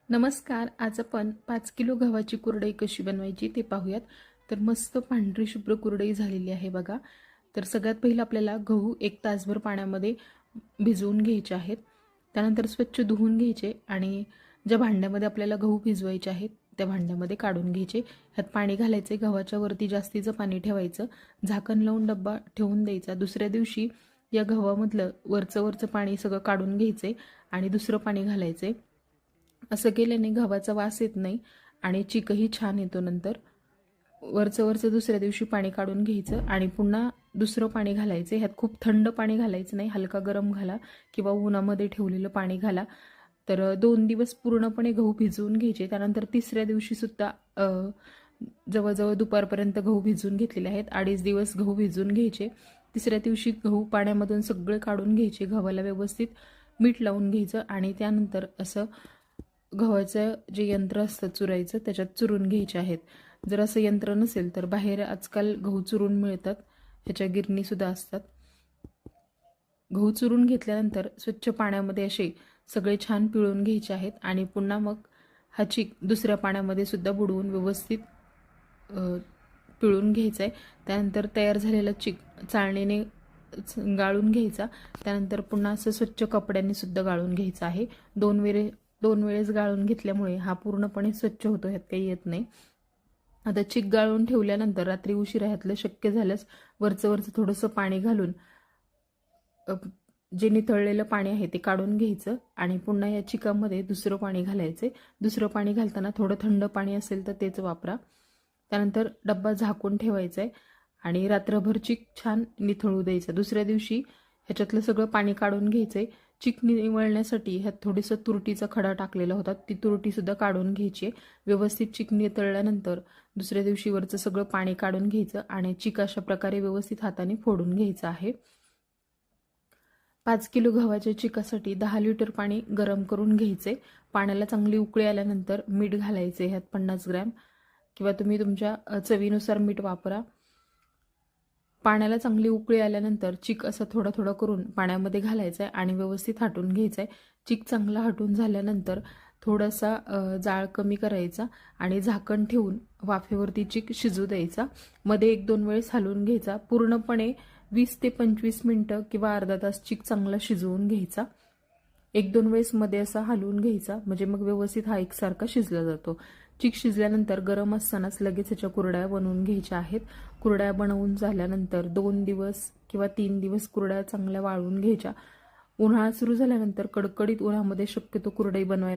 नमस्कार. आज आपण 5 किलो गव्हाची कुरडई कशी बनवायची ते पाहूयात. तर मस्त पांढरी शुभ्र कुरडई झालेली आहे बघा. तर सगळ्यात पहिलं आपल्याला गहू 1 तासभर पाण्यामध्ये भिजवून घ्यायचे आहेत. त्यानंतर स्वच्छ धुवून घ्यायचे आणि ज्या भांड्यामध्ये आपल्याला गहू भिजवायचे आहेत त्या भांड्यामध्ये काढून घ्यायचे. ह्यात पाणी घालायचे, गव्हाच्या वरती जास्तीचं पाणी ठेवायचं, झाकण लावून डब्बा ठेवून द्यायचा. दुसऱ्या दिवशी या गव्हामधलं वरचं पाणी सगळं काढून घ्यायचे आणि दुसरं पाणी घालायचे. असं केल्याने गव्हाचा वास येत नाही आणि चिकही छान येतो. नंतर वरचं दुसऱ्या दिवशी पाणी काढून घ्यायचं आणि पुन्हा दुसरं पाणी घालायचं. ह्यात खूप थंड पाणी घालायचं नाही, हलका गरम घाला किंवा उन्हामध्ये ठेवलेलं पाणी घाला. तर 2 दिवस पूर्णपणे गहू भिजवून घ्यायचे. त्यानंतर तिसऱ्या दिवशीसुद्धा जवळजवळ दुपारपर्यंत गहू भिजवून घेतलेले आहेत. 2.5 दिवस गहू भिजवून घ्यायचे. तिसऱ्या दिवशी गहू पाण्यामधून सगळे काढून घ्यायचे, गव्हाला व्यवस्थित मीठ लावून घ्यायचं आणि त्यानंतर असं गव्हाचं जे यंत्र असतं चुरायचं त्याच्यात चुरून घ्यायचे आहेत. जर असं यंत्र नसेल तर बाहेर आजकाल गहू चुरून मिळतात, ह्याच्या गिरणी असतात. गहू चुरून घेतल्यानंतर स्वच्छ पाण्यामध्ये असे सगळे छान पिळून घ्यायचे आहेत आणि पुन्हा मग हा चीक दुसऱ्या पाण्यामध्ये सुद्धा बुडवून व्यवस्थित पिळून घ्यायचा आहे. त्यानंतर तयार झालेला चीक चाळणीने गाळून घ्यायचा. त्यानंतर पुन्हा असं स्वच्छ कपड्यांनी सुद्धा गाळून घ्यायचं आहे. दोन वेळेस गाळून घेतल्यामुळे हा पूर्णपणे स्वच्छ होतो, ह्यात काही येत नाही. आता चीक गाळून ठेवल्यानंतर रात्री उशिरा ह्यातलं शक्य झाल्यास वरचं थोडंसं पाणी घालून जे निथळलेलं पाणी आहे ते काढून घ्यायचं आणि पुन्हा या चिकामध्ये दुसरं पाणी घालायचे. दुसरं पाणी घालताना थोडं थंड पाणी असेल तर तेच वापरा. त्यानंतर डब्बा झाकून ठेवायचा आहे आणि रात्रभर चीक छान निथळू द्यायचं. दुसऱ्या दिवशी ह्याच्यातलं सगळं पाणी काढून घ्यायचं आहे. चीक निवळण्यासाठी ह्यात थोडंसं तुरटीचा खडा टाकलेला होता, ती तुरटीसुद्धा काढून घ्यायची. व्यवस्थित चीक नितळल्यानंतर दुसऱ्या दिवशी वरचं सगळं पाणी काढून घ्यायचं आणि चीक अशा प्रकारे व्यवस्थित हाताने फोडून घ्यायचं आहे. 5 किलो गव्हाच्या चिकासाठी 10 लिटर पाणी गरम करून घ्यायचे. पाण्याला चांगली उकळी आल्यानंतर मीठ घालायचे, ह्यात 50 ग्रॅम किंवा तुम्ही तुमच्या चवीनुसार मीठ वापरा. पाण्याला चांगली उकळी आल्यानंतर चीक असं थोडं करून पाण्यामध्ये घालायचं आहे आणि व्यवस्थित हटवून घ्यायचं आहे. चीक चांगला हटून झाल्यानंतर थोडासा जाळ कमी करायचा आणि झाकण ठेवून वाफेवरती चीक शिजू द्यायचा. मध्ये 1-2 वेळेस हलवून घ्यायचा. पूर्णपणे 20 ते 25 मिनटं किंवा अर्धा तास चीक चांगला शिजवून घ्यायचा. 1-2 वेळेस मध्ये असा हलवून घ्यायचा, म्हणजे मग व्यवस्थित हा एकसारखा शिजला जातो. चीक शिजल्यानंतर गरम असतानाच लगेच ह्याच्या कुरड्या बनवून घ्यायच्या आहेत. कुरड्या बनवून झाल्यानंतर 2 दिवस किंवा 3 दिवस कुरड्या चांगल्या वाळवून घ्यायच्या. उन्हाळा सुरू झाल्यानंतर कडकडीत उन्हामध्ये शक्यतो कुरडई बनवायला